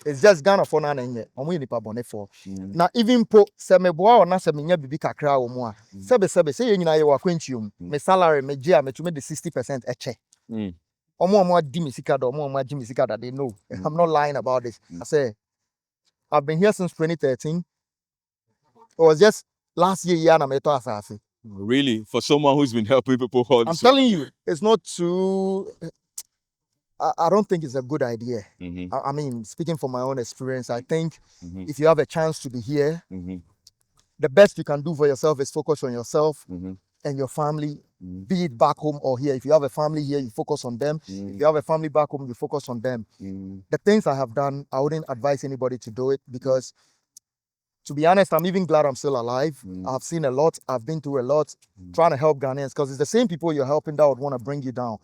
It's just Ghana for na nye. Omo nipa bone for. Na even po se me boa o na se me nya bibi kakra wo mu a. Sebe ye nyina ye wa kwantium. Me salary me gia me to me the 60% eche. Omo di me sika do, omo di me sika that they know. I'm not lying about this. I say I've been here since 2013. It was just last year na me to asase. Really? For someone who's been helping people all I'm telling you, it's not too I don't think it's a good idea. I mean, speaking from my own experience, I think if you have a chance to be here, the best you can do for yourself is focus on yourself and your family, be it back home or here. If you have a family here, you focus on them. If you have a family back home, you focus on them. The things I have done, I wouldn't advise anybody to do it because, to be honest, I'm even glad I'm still alive. I've seen a lot. I've been through a lot trying to help Ghanaians because it's the same people you're helping that would want to bring you down.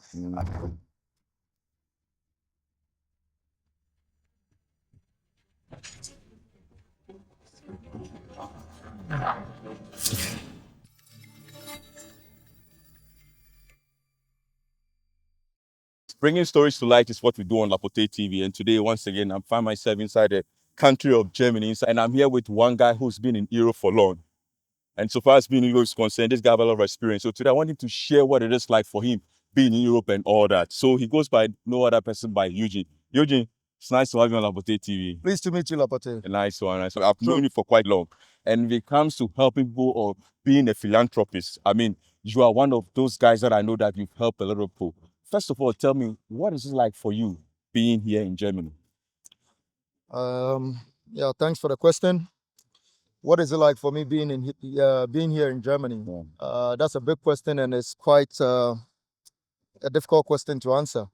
Bringing stories to light is what we do on Lapotee TV. And today, once again, I find myself inside the country of Germany. And I'm here with one guy who's been in Europe for long. And so far as being in Europe is concerned, this guy has a lot of experience. So today I want him to share what it is like for him being in Europe and all that. So he goes by no other person by Eugene. Eugene, it's nice to have you on Lapotee TV. Pleased to meet you, Lapotee. A nice one. I've known you for quite long. And when it comes to helping people or being a philanthropist, I mean, you are one of those guys that I know that you've helped a lot of people. First of all, tell me, what is it like for you being here in Germany? Yeah, thanks for the question. What is it like for me being here in Germany? That's a big question, and it's quite a difficult question to answer.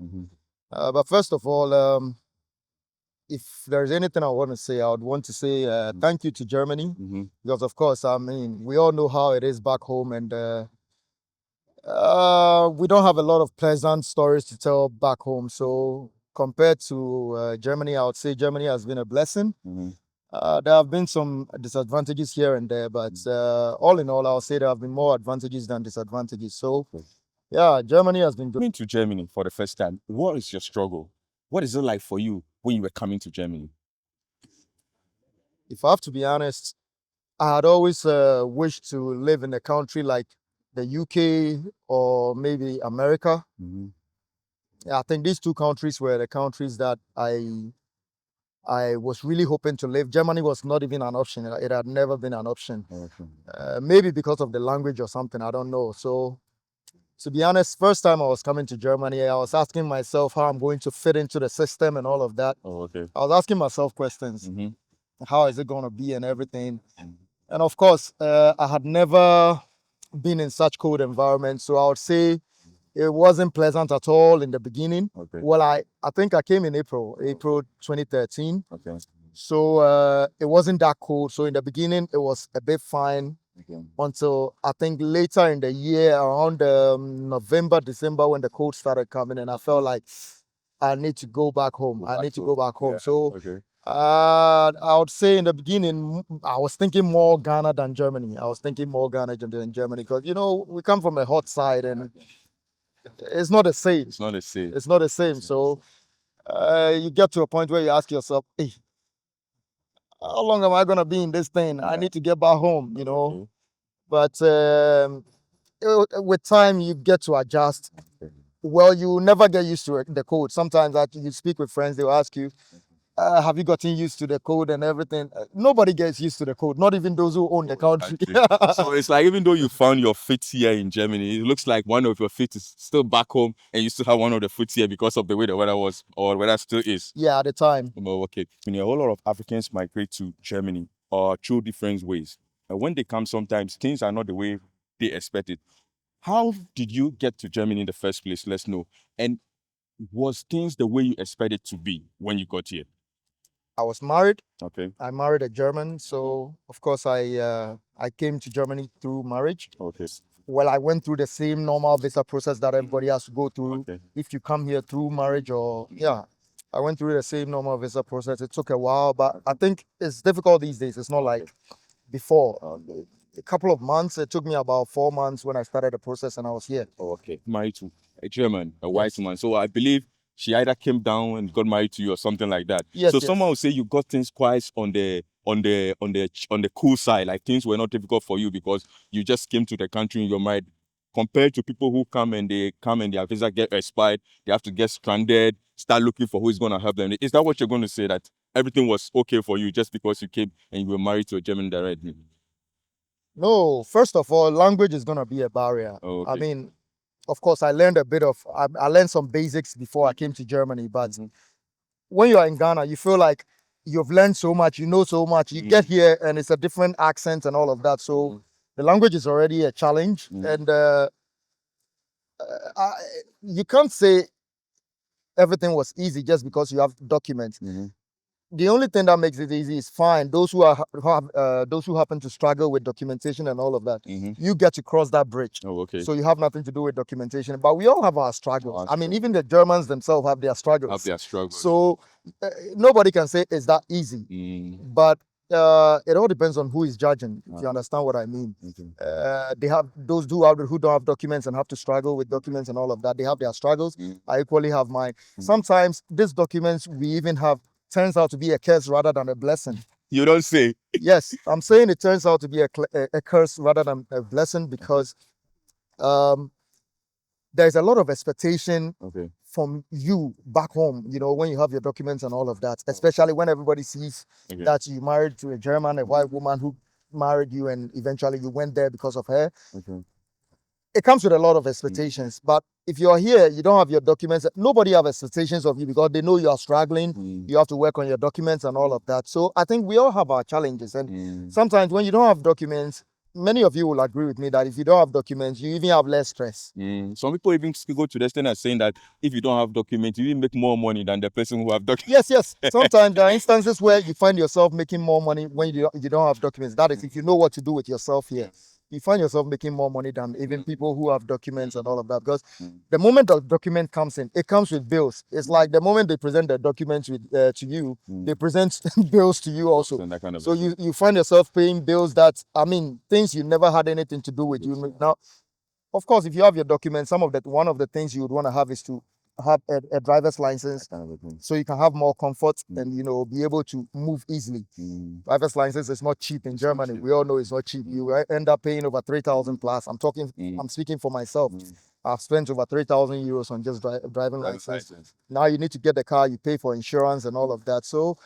But first of all, if there's anything I want to say, I would want to say thank you to Germany, because of course, I mean, we all know how it is back home, and we don't have a lot of pleasant stories to tell back home. So compared to Germany, I would say Germany has been a blessing. There have been some disadvantages here and there, but all in all, I'll say there have been more advantages than disadvantages. So, yeah, Germany has been good. Coming to Germany for the first time, what is your struggle? What is it like for you when you were coming to Germany? If I have to be honest, I had always wished to live in a country like the UK or maybe America. Yeah, I think these two countries were the countries that I was really hoping to live. Germany was not even an option. It had never been an option. Maybe because of the language or something, I don't know. So, to be honest, first time I was coming to Germany, I was asking myself how I'm going to fit into the system and all of that. I was asking myself questions. How is it going to be and everything? And of course, I had never been in such cold environments. So I would say it wasn't pleasant at all in the beginning. Well, I think I came in April 2013. So it wasn't that cold. So in the beginning, it was a bit fine until I think later in the year, around November, December, when the cold started coming, and I felt like I need to go back home. So I would say in the beginning, I was thinking more Ghana than Germany. I was thinking more Ghana than Germany because, you know, we come from a hot side and it's not the same. It's not the same. It's not the same. So you get to a point where you ask yourself, hey, how long am I going to be in this thing? I need to get back home, you know. But with time, you get to adjust. Well, you never get used to the cold. Sometimes you speak with friends, they'll ask you, have you gotten used to the code and everything? Nobody gets used to the code, not even those who own the country. So it's like even though you found your feet here in Germany, it looks like one of your feet is still back home and you still have one of the feet here because of the way the weather was or weather still is. Yeah, at the time. Okay. When a whole lot of Africans migrate to Germany through different ways. And when they come, sometimes things are not the way they expected. How did you get to Germany in the first place? Let's know. And was things the way you expected to be when you got here? I was married. Okay. I married a German, so of course I came to Germany through marriage. Okay. Well, I went through the same normal visa process that everybody has to go through. If you come here through marriage I went through the same normal visa process. It took a while, but I think it's difficult these days. It's not like before. A couple of months. It took me about 4 months when I started the process and I was here. Married to a German, a white woman. So I believe she either came down and got married to you or something like that. Yes, So yes. someone would say you got things quite on the cool side, like things were not difficult for you because you just came to the country and you're married. Compared to people who come and their visa get expired, they have to get stranded, start looking for who's going to help them. Is that what you're going to say, that everything was okay for you just because you came and you were married to a German directly? No, first of all, language is going to be a barrier. Oh, okay. I mean, of course, I learned I learned some basics before I came to Germany, but when you are in Ghana, you feel like you've learned so much, you know so much. You get here and it's a different accent and all of that. So the language is already a challenge. And you can't say everything was easy just because you have documents. The only thing that makes it easy is fine. Those who happen to struggle with documentation and all of that, you get to cross that bridge. Oh, okay. So you have nothing to do with documentation. But we all have our struggles. I mean, even the Germans themselves have their struggles. So nobody can say it's that easy. But it all depends on who is judging, if you understand what I mean. They have those who don't have documents and have to struggle with documents and all of that. They have their struggles. I equally have mine. Sometimes these documents we even have turns out to be a curse rather than a blessing. You don't say. Yes, I'm saying it turns out to be a curse rather than a blessing because there's a lot of expectation from you back home, you know, when you have your documents and all of that, especially when everybody sees that you married to a German, a white woman who married you and eventually you went there because of her. It comes with a lot of expectations. But if you're here, you don't have your documents, nobody have expectations of you because they know you are struggling. You have to work on your documents and all of that. So I think we all have our challenges. And sometimes when you don't have documents, many of you will agree with me that if you don't have documents, you even have less stress. Some people even go to the extent of saying that if you don't have documents, you even make more money than the person who have documents. Yes. Sometimes there are instances where you find yourself making more money when you don't have documents. That is, if you know what to do with yourself here. You find yourself making more money than even people who have documents and all of that. Because the moment the document comes in, it comes with bills. It's like the moment they present the documents to you, they present bills to you also. So you find yourself paying bills that, I mean, things you never had anything to do with. You now, of course, if you have your documents, one of the things you would want to have is to have a driver's license, so you can have more comfort and, you know, be able to move easily. Driver's license is not cheap in Germany. We all know it's not cheap. You end up paying over 3,000 plus. I'm speaking for myself. I've spent over 3,000 euros on just driving license. Now you need to get the car, you pay for insurance and all of that. So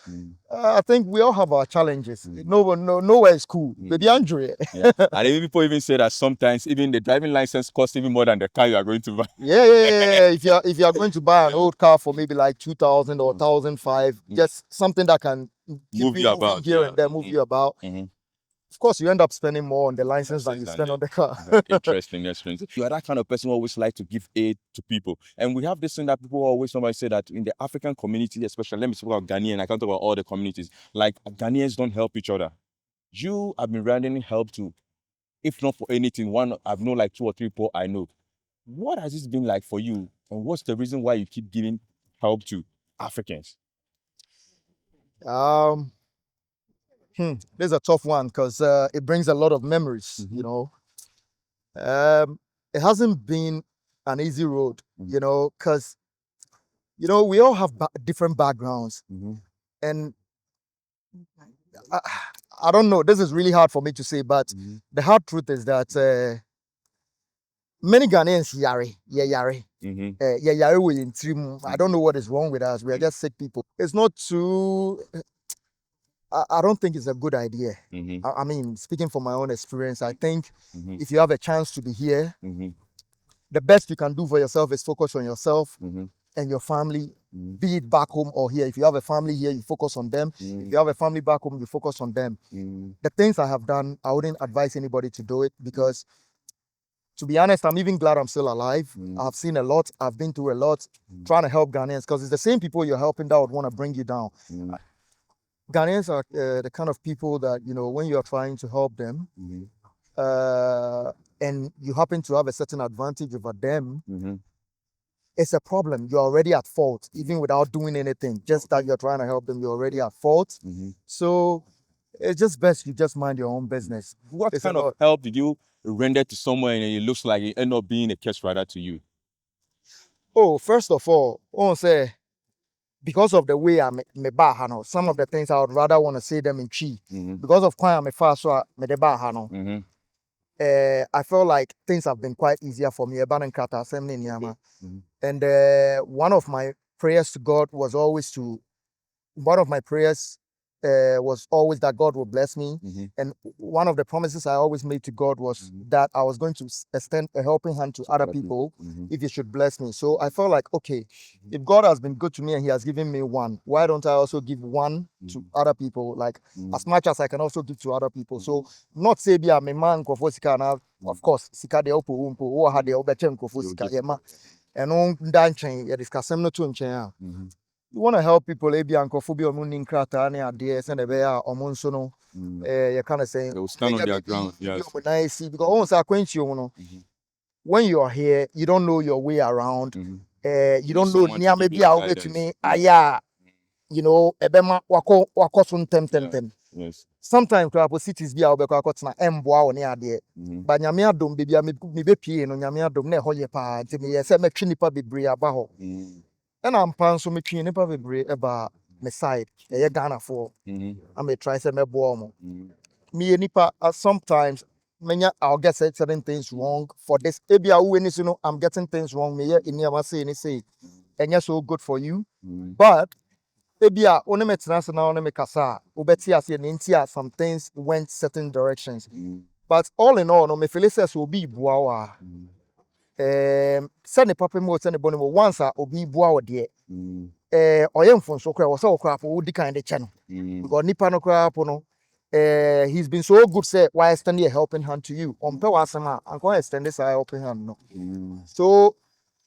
I think we all have our challenges. Nowhere is cool. Baby Andre. And even people even say that sometimes even the driving license costs even more than the car you are going to buy. Yeah. If you are going to buy an old car for maybe like 2,000 or 1,005, just something that can Move you about here and there, move you about. Of course, you end up spending more on the license than you spend on the car. Interesting. You are that kind of person who always like to give aid to people. And we have this thing that people always somebody say that in the African community, especially, let me speak about Ghanaian, I can't talk about all the communities, like Ghanaians don't help each other. You have been rendering help to, if not for anything, I've known like 2 or 3 people I know. What has this been like for you? And what's the reason why you keep giving help to Africans? This is a tough one because it brings a lot of memories, you know. It hasn't been an easy road, you know, because, you know, we all have different backgrounds. And I don't know, this is really hard for me to say, but the hard truth is that many Ghanaians yare. I don't know what is wrong with us. We are just sick people. It's not too... I don't think it's a good idea. I mean, speaking from my own experience, I think if you have a chance to be here, the best you can do for yourself is focus on yourself and your family, be it back home or here. If you have a family here, you focus on them. If you have a family back home, you focus on them. The things I have done, I wouldn't advise anybody to do it because, to be honest, I'm even glad I'm still alive. I've seen a lot. I've been through a lot trying to help Ghanaians because it's the same people you're helping that would want to bring you down. Ghanaians are the kind of people that, you know, when you are trying to help them and you happen to have a certain advantage over them, it's a problem. You're already at fault, even without doing anything. Just that you're trying to help them, you're already at fault. So it's just best you just mind your own business. What kind of help did you render to someone and it looks like it ended up being a cash rider to you? Oh, first of all, I want to say, because of the way I'm me bahano, some of the things I would rather want to say them in Chi. Because of why I'm a fast so me de bahano. I felt like things have been quite easier for me. And one of my prayers to God was always that God will bless me. And one of the promises I always made to God was that I was going to extend a helping hand to other people if He should bless me. So I felt like, okay, if God has been good to me and He has given me one, why don't I also give one to other people? Like as much as I can also give to other people. So not say be a man sika na, of course, sika de opo umpo or had the obechem sika yema. And on dancing, yeah, discuss them no to you want to help people ebi ankophobia omunin krata na ade se na be ya omonso no you kind of saying they will stand on their ground. Yes. Nice because once akwanchi no when you are here you don't know your way around you don't know niam bia wo betumi aya you know ebema wako so tem. Yes. Sometimes crap cities bia wo be kwa na emboa wo ne ade ba nyame adom bia me be pie no nyame adom na ehoye pa nti me yese metwi nipa bebre aba ho. And I'm panso me twin nipa bebre eba me side e Ghana for I'm try say me boom me nipa sometimes menya I'll get certain things wrong for this ebia wo ni no I'm getting things wrong me ye eniama say and yes so good for you but ebia one me tenase na one me kasa obeti ase ne ntia some things went certain directions but all in all no me feel say so be bua wa send the papa mo send the bonny once obi bua wo de oye mfonso kra wo se wo kra po di kan de che no because nipa no kra po no he's been so good say why extend a helping hand to you on pe wasema anko extend this helping hand no so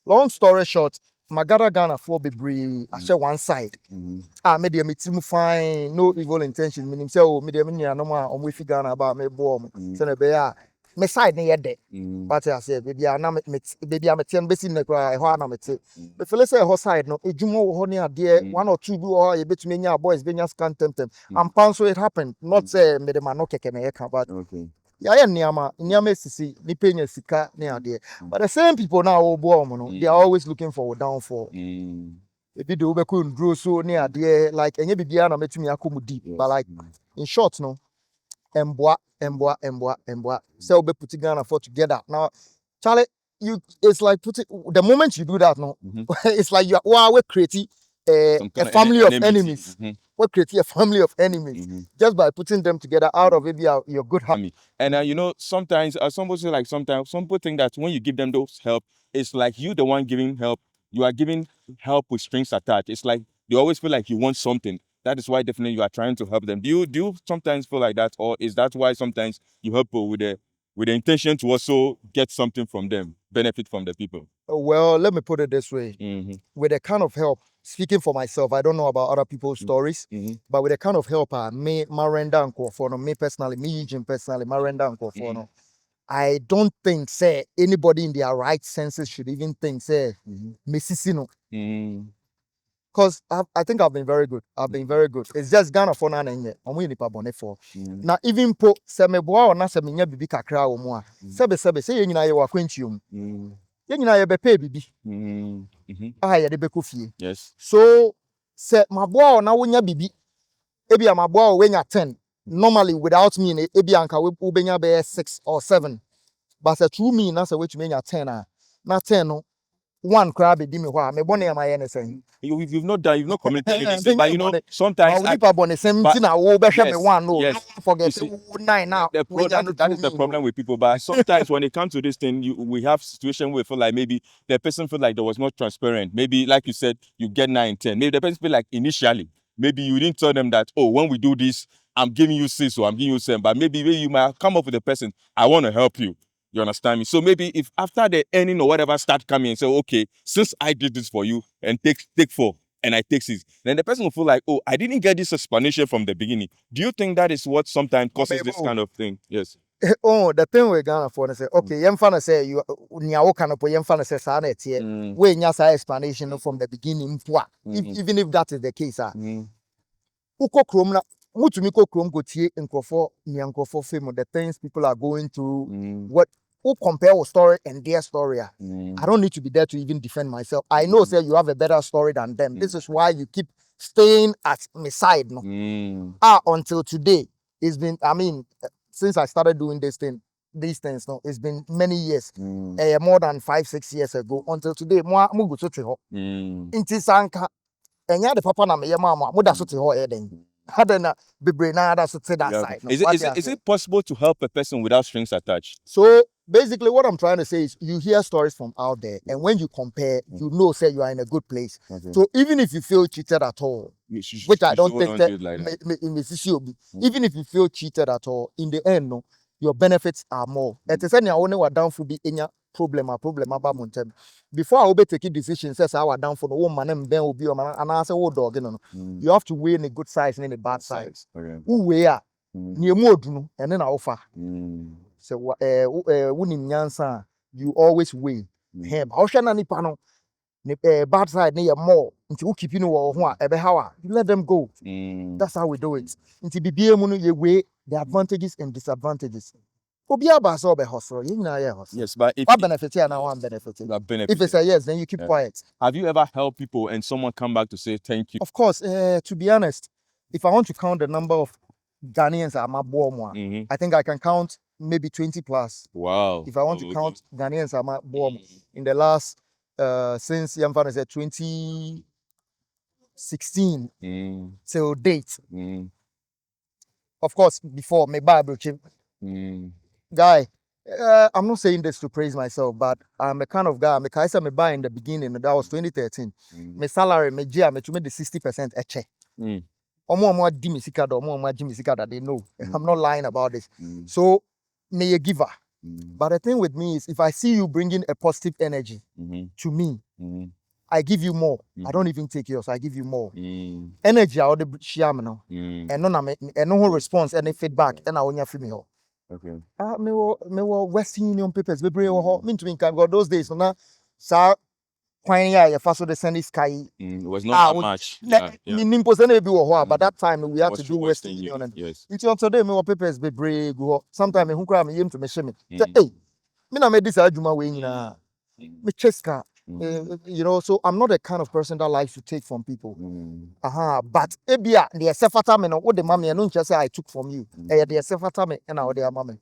long story short magara Ghana for bebre I share one side me dey metim fine no evil intentions meaning say oh me dey me nia no ma omo fi Ghana ba me bo mo say na be ya me side ne yede but I say baby na me baby am tie no besi ne kra ho na me te me feel say ho side no edwuma wo ho ne ade one or two bi ho ye betumi nya boys be nya scan tem and pan so it happened not say me dey ma no keke na ye ka but Okay. yeah niama sisi ni penya sika ne ade but the same people now wo bo mo no they are always looking for downfall ebi de obeko ndro so ne ade like enye bibia na metumi akomu deep but like in short no emboa say we put Ghana for together now Charlie it's like the moment you do that no it's like we create a family of enemies we create a family of enemies just by putting them together out of maybe your good heart. And you know, sometimes somebody say like sometimes some people think that when you give them those help, it's like you the one giving help. You are giving help with strings attached. It's like they always feel like you want something. That is why definitely you are trying to help them. Do you sometimes feel like that, or is that why sometimes you help people with the intention to also get something from them, benefit from the people? Well, let me put it this way. With the kind of help, speaking for myself, I don't know about other people's stories, but with the kind of help me render and for me personally, me Eugene personally, my render and for no, I don't think say anybody in their right senses should even think say me sisino. Because I think I've been very good. It's just Ghana for na nenye. Omo nipa bone for. Na even po se me boa o na se me nya bibi kakra wo mu a. Sebe se ye nyina ye wa kwantiom. Ye nyina ye be pay bibi. Ye de be kofie. Yes. So se maboa o na wo nya bibi. Ebi a maboa o we nya 10. Normally without me ebi anka we be nya be 6 or 7. But se through me na se we tumi nya 10 a. Na 10 no one crab di me ho me bone am aye ne sen you've not communicated but you know sometimes people bone sem ti na wo be hwe me one no yes. Forget 9 now that is the problem with people but sometimes when it comes to this thing we have situation where feel like maybe the person feel like there was not transparent maybe like you said you get 9 10 maybe the person feel like initially maybe you didn't tell them that oh when we do this I'm giving you 6 or I'm giving you 7 but maybe you might come up with a person I want to help you. You understand me? So maybe if after the earning or whatever start coming and say, okay, since I did this for you and take 4 and I take 6, then the person will feel like, oh, I didn't get this explanation from the beginning. Do you think that is what sometimes causes this kind of thing? Yes. Oh, the thing we're gonna for say, okay, yemfa say you niawo kana po yemfa say sa na etie. We nya sa explanation from the beginning mpoa. Even if that is the case, uko krom na mutumi ko krom go tie nkofo nya nkofo fame the things people are going through what who compare our story and their story. I don't need to be there to even defend myself. I know, say, you have a better story than them. This is why you keep staying at my side. No? Until today, it's been, I mean, since I started doing these things, no, it's been many years, more than 5-6 years ago. Until today, more go to ho. Inti sanka, enya the papa na me mama, mo da so te ho eden. Hadena bebre na da so te that side. No? Is it possible to help a person without strings attached? So basically, what I'm trying to say is, you hear stories from out there, and when you compare, you know, say you are in a good place. So even if you feel cheated at all, which I don't think that, even if you feel cheated at all, in the end, no, your benefits are more. It is any only what down for be any problem about mountain. Before I will be taking decisions, says I down for the woman and then will be and I say, oh dog, you have to weigh in a good size and in a bad size. Who weigh near more and then I offer. So winning nyansa, you always win him. Ocean and Nipano, bad side near more until keep you know how you let them go. That's how we do it. Until be you weigh the advantages and disadvantages. Yes, but if what benefit here now one benefit. If it's a yes, then you keep quiet. Have you ever helped people and someone come back to say thank you? Of course, to be honest, if I want to count the number of Ghanaians I'm a born, I think I can count maybe 20 plus. Wow. If I want to count Ghanaians I'm a born in the last since Yamfana said 2016 till date. Of course, before my Bible guy, I'm not saying this to praise myself, but I'm a kind of guy. I said me buy in the beginning, that was 2013. My salary, me to make the 60% a check. Omo that they know. I'm not lying about this. So, me a giver. But the thing with me is, if I see you bringing a positive energy to me, I give you more. I don't even take yours. I give you more. Energy, I would share me now. And no response, any feedback, and I won't feel me. Okay. Me Western Union papers. Be brave. Mean to me, because those days, na sa when you first the Sunday sky. It was not that much. But that time we had to do Western Union. Yes. Until today, me papers be brave. Sometimes me who cry me to me shame. Say, hey, me na me this adjuma way na. Me cheska. You know, so I'm not the kind of person that likes to take from people. But ebia the sefata me no what the mommy and just say I took from you. The sefata me and our dear mommy.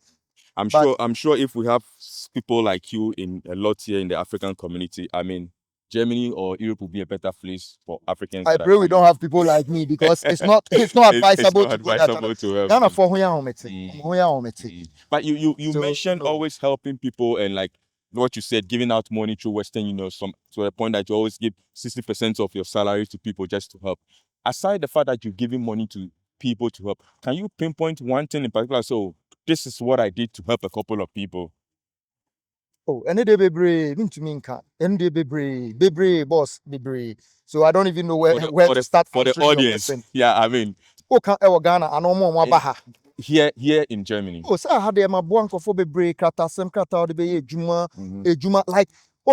I'm sure if we have people like you in a lot here in the African community, I mean, Germany or Europe will be a better place for Africans. I pray we don't have people like me, because it's not advisable to help. Ghana for But you mentioned always helping people, and like what you said, giving out money through Western Union, to the point that you always give 60% of your salary to people just to help. Aside the fact that you're giving money to people to help, can you pinpoint one thing in particular? So this is what I did to help a couple of people. Oh, and they be brave, mean to me, and they be brave, boss, be brave. So I don't even know where to start for the audience. Yeah, I mean, Ghana and no more here in Germany. Oh, so I had them a blanco for be break at some cat out of a juma, like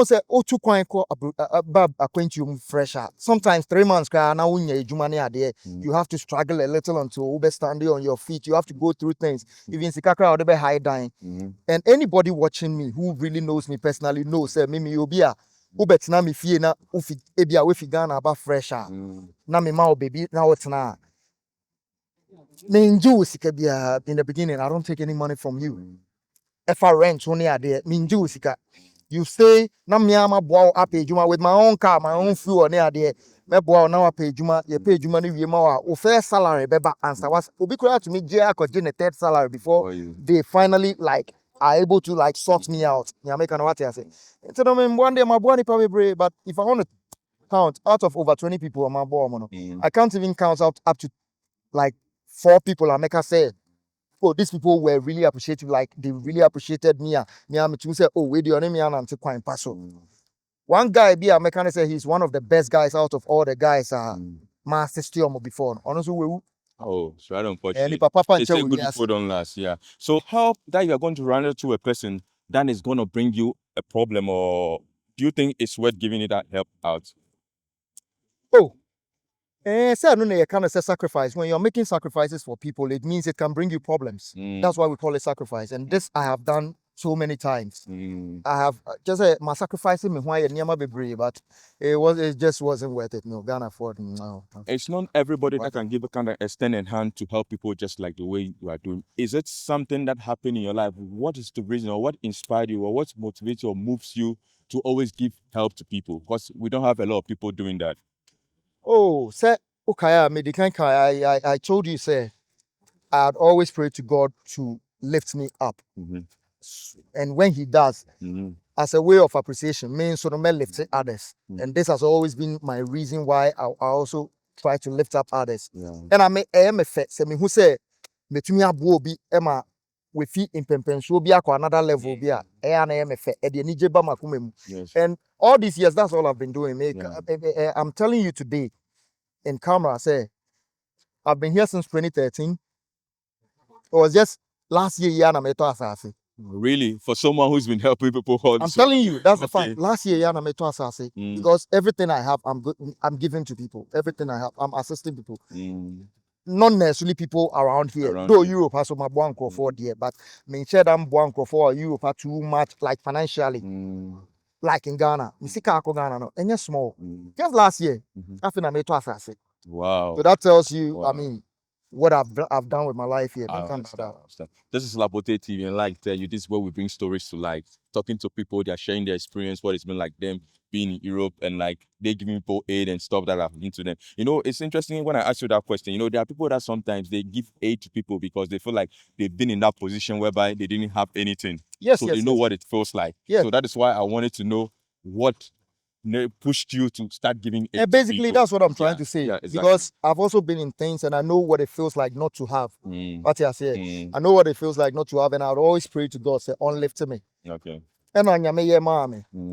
say, two coin call a quintium fresher. Sometimes 3 months, now when you're juma near there, you have to struggle a little until you standing on your feet. You have to go through things. Even Sikaka or the high dying. And anybody watching me who really knows me personally knows, say, Mimi, you'll be a Ubet na mi fie na ufi ebia we fi Ghana about fresher. Na me ma baby now it's na. In the beginning, I don't take any money from you. If I rent only a day, you stay, na me ama bow up a juma with my own car, my own fuel near there. Me bow now pay juma, you pay juma ni ma o first salary beba answer was ubiquitous to me Jia could get a third salary before they finally like are able to like sort me out. You make what I say. So one day my boy probably brave, but if I want to count out of over 20 people on my board, I can't even count out up to like 4 people. I make her say, oh, these people were really appreciative. Like they really appreciated me. Me, I'm to say, oh, wait, your name and to quite pass. One guy, be a mechanic, say he's one of the best guys out of all the guys. Master Steel before. Honestly, oh, so I don't watch it. They say good food don't last. Yeah. So help that you are going to run into a person that is going to bring you a problem, or do you think it's worth giving it that help out? Oh. So I don't know, you kind of say sacrifice. When you're making sacrifices for people, it means it can bring you problems. That's why we call it sacrifice. And this I have done so many times. I have just my sacrificing me why never be brave, but it just wasn't worth it. No, Ghana for no. It's not everybody that can give a kind of extended hand to help people just like the way you are doing. Is it something that happened in your life? What is the reason, or what inspired you, or what motivates you or moves you to always give help to people? Because we don't have a lot of people doing that. Oh, say okay, I told you, say I'd always pray to God to lift me up. And when he does, as a way of appreciation, means so me lifting others. And this has always been my reason why I also try to lift up others. And I am a fet, say me who say me to me abu obi ema we fi impempenso bi akwa another level bi a na am a fet e de ni jeba makuma mu. And all these years, that's all I've been doing. I'm telling you today in camera, say I've been here since 2013. It was just last year, na meto asase. Really? For someone who's been helping people all I'm telling you, that's the fact. Last year, na meto asase. Because everything I have, I'm giving to people. Everything I have, I'm assisting people. Not necessarily people around here. Though Europe has some buanko for there, but me share them buanko for Europe are too much, like financially. Like in Ghana. Misika ako Ghana no. And small. Just last year, I think I meto asase. Wow. So that tells you, I mean, what I've done with my life here. This is Lapotee TV, and like tell you, this is where we bring stories to life. Talking to people, they're sharing their experience, what it's been like them being in Europe, and like they giving people aid and stuff that happened to them. You know, it's interesting when I ask you that question. You know, there are people that sometimes they give aid to people because they feel like they've been in that position whereby they didn't have anything. So they know what it feels like. So that is why I wanted to know what pushed you to start giving aid. And basically, that's what I'm trying to say. Exactly. Because I've also been in things and I know what it feels like not to have. What I say, I know what it feels like not to have, and I would always pray to God, say, "Unlift me." Okay. And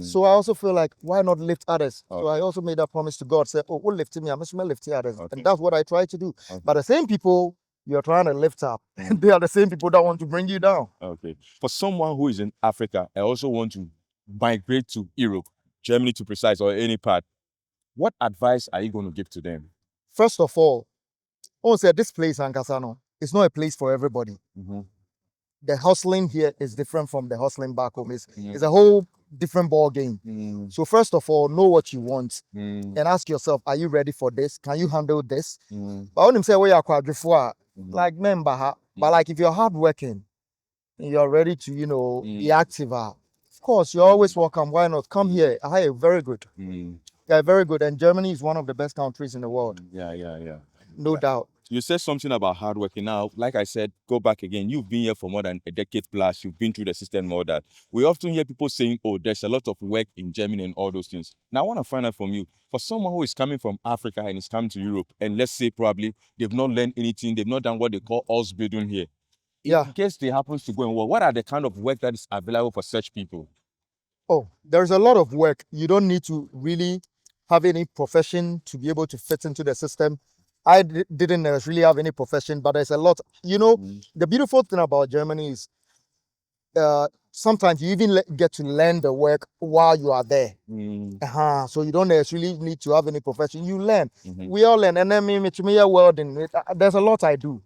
so I also feel like, why not lift others? So I also made that promise to God, say, "Oh, we'll lift me. I must lift others," and that's what I try to do. But the same people you're trying to lift up, they are the same people that want to bring you down. Okay. For someone who is in Africa, I also want to migrate to Europe, Germany to precise, or any part. What advice are you going to give to them? First of all, I want to say this place, Ankasano, it's not a place for everybody. The hustling here is different from the hustling back home. It's a whole different ball game. So first of all, know what you want and ask yourself, are you ready for this? Can you handle this? But when you say we are quite before, like member, but like if you're hardworking, you're ready to, you know, be active. Of course, you're always welcome. Why not? Come here. Hi, very good. Yeah, very good. And Germany is one of the best countries in the world. Yeah. No doubt. You said something about hard working. Now, like I said, go back again. You've been here for more than a decade plus. You've been through the system and all that. We often hear people saying, oh, there's a lot of work in Germany and all those things. Now, I want to find out from you, for someone who is coming from Africa and is coming to Europe, and let's say probably they've not learned anything, they've not done what they call Ausbildung here. In case they happens to go and work, what are the kind of work that is available for such people? Oh, there's a lot of work. You don't need to really have any profession to be able to fit into the system. I didn't really have any profession, but there's a lot. You know, the beautiful thing about Germany is sometimes you even get to learn the work while you are there. So you don't necessarily need to have any profession. You learn. We all learn. And then there's a lot I do.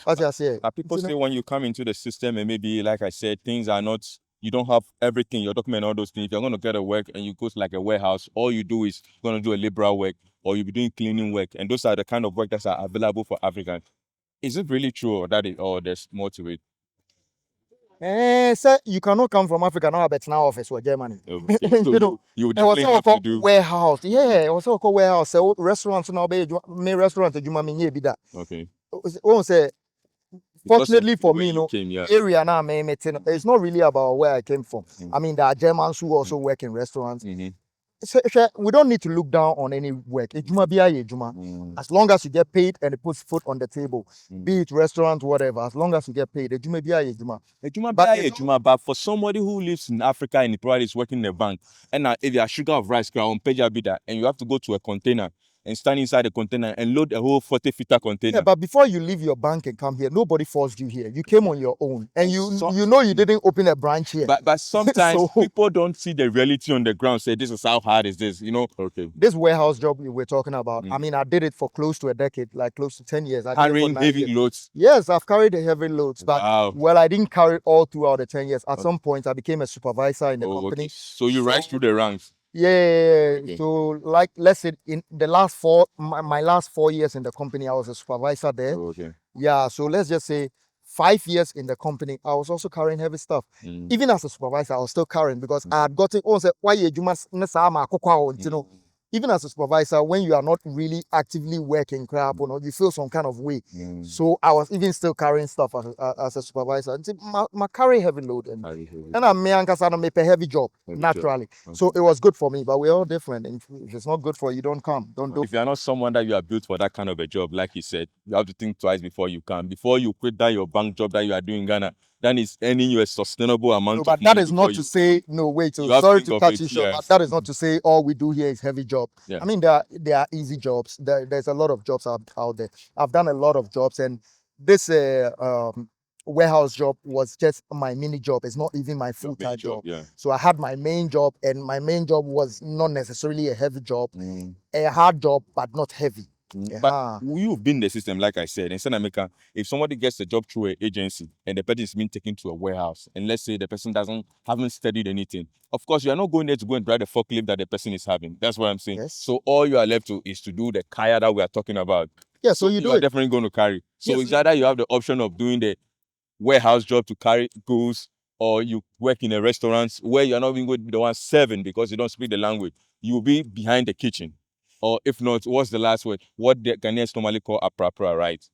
As I say. People say when you come into the system and maybe, like I said, things are not, you don't have everything, your document, all those things. If you're going to get a work and you go to like a warehouse, all you do is going to do a liberal work or you'll be doing cleaning work. And those are the kind of work that are available for Africans. Is it really true or there's more to it? Sir, you cannot come from Africa now, but now office or Germany. Okay. So you know, you would definitely have to do warehouse. Yeah, it was called warehouse. So restaurants now be restaurant be that. Okay. Say, fortunately for me, area now it's not really about where I came from. I mean, there are Germans who also work in restaurants. So, we don't need to look down on any work. As long as you get paid and it puts food on the table, be it restaurant, whatever, as long as you get paid, but for somebody who lives in Africa and probably is working in a bank, and if you are sugar of rice ground, and you have to go to a container, and stand inside the container and load a whole 40-footer container. Yeah, but before you leave your bank and come here, nobody forced you here. You came on your own, and you So- you didn't open a branch here. But sometimes So- people don't see the reality on the ground. Say, this is how hard is this, you know? Okay. This warehouse job we were talking about, I Mm. mean, I did it for close to a decade, like close to 10 years. I did it for Carrying 9 heavy years. loads. Yes, I've carried the heavy loads, but Wow. well, I didn't carry it all throughout the 10 years. At Okay. some point, I became a supervisor in the Oh, company. okay. So you rise through the ranks. Yeah. Okay. So, like, let's say in the last my last 4 years in the company, I was a supervisor there. Oh, okay. Yeah. So let's just say 5 years in the company, I was also carrying heavy stuff. Mm. Even as a supervisor, I was still carrying because I had gotten, oh, say, why you must, you know, even as a supervisor, when you are not really actively working, crap, you know, you feel some kind of way. Mm. So I was even still carrying stuff as a supervisor. And my carry heavy load, and I'm me and Kasana make a heavy job naturally. Okay. So it was good for me, but we're all different. And if it's not good for you, don't come. Don't do. If you are not someone that you are built for that kind of a job, like you said, you have to think twice before you come. Before you quit that your bank job that you are doing in Ghana, that is earning you a sustainable amount. No, but that is not to say no. Wait, so You have sorry to to think cut of you it, short. yeah. But that is not to say all we do here is heavy job. Yeah. I mean, there are easy jobs. There's a lot of jobs out there. I've done a lot of jobs, and this warehouse job was just my mini job. It's not even my full-time job. Yeah. So I had my main job, and my main job was not necessarily a heavy job, Mm. a hard job, but not heavy. But you've been in the system, like I said, in South America, if somebody gets a job through an agency and the person is being taken to a warehouse, and let's say the person haven't studied anything, of course, you are not going there to go and drive the forklift that the person is having. That's what I'm saying. Yes. So all you are left to is to do the kaya that we are talking about. Yeah, so you do are it. definitely going to carry. So Yes. it's either you have the option of doing the warehouse job to carry goods, or you work in a restaurant where you're not even going to be the one serving because you don't speak the language. You will be behind the kitchen. Or if not, what's the last word? What the Ghanaians normally call aprapra, right?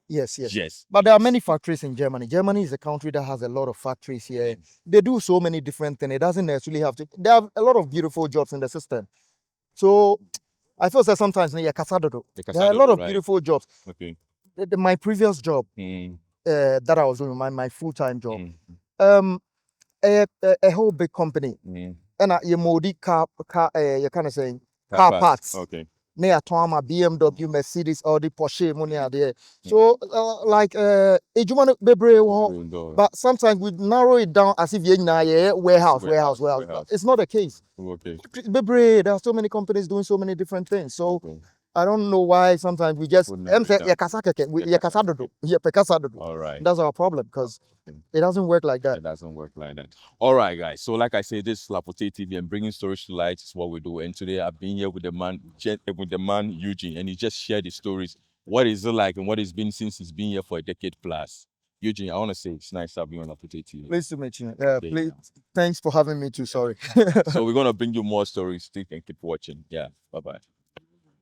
Yes. Yes. But there are many factories in Germany. Germany is a country that has a lot of factories here. They do so many different things. It doesn't necessarily have to. There are a lot of beautiful jobs in the system. So I feel that sometimes there are a lot of beautiful jobs. Okay. My previous job that I was doing, my full-time job, a whole big company, and you modi car you kind of saying car parts. Okay. Near Toma, BMW, Mercedes, Audi, Porsche, money are there. So, but sometimes we narrow it down as if you're warehouse. It's not the case. Okay. There are so many companies doing so many different things. So, I don't know why sometimes we just All right. That's our problem, because it doesn't work like that. It doesn't work like that. All right, guys. So, like I said, this is Lapotee TV, and bringing stories to light is what we do. And today I've been here with the man Eugene, and he just shared his stories. What is it like, and what it's been since he's been here for a decade plus. Eugene, I want to say it's nice to have you on Lapotee TV. Pleased to meet you. Please, thanks for having me too. Sorry. So we're gonna bring you more stories. Stick and keep watching. Yeah. Bye bye.